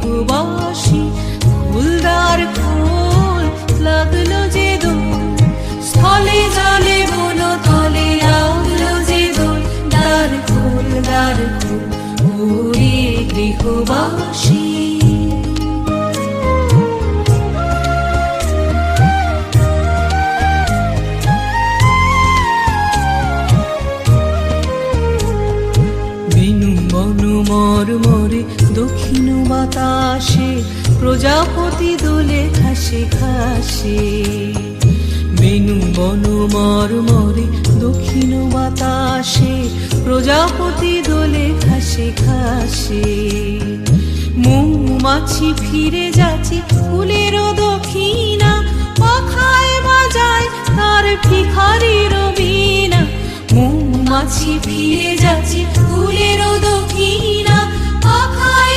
গৃহবাসী। ফুলদার ফুল লাগলো যে দোল, স্থলে জলে বন তলে লাগলো যে দোল। দ্বার খোল ওরে গৃহবাসী। মরমরে দক্ষিণ বাতাসে প্রজাপতি দোলে ঘাসে ঘাসে। বেনু বন মরমরে দক্ষিণ বাতাসে প্রজাপতি দোলে ঘাসে ঘাসে। মৌমাছি ফিরে যাচ্ছে ফুলের দক্ষিণা, পাখায় বাজায় তার ভিখারির বীণা। মৌমাছি ফিরে যাচ্ছে ফুলের দক্ষিণা, পাখায়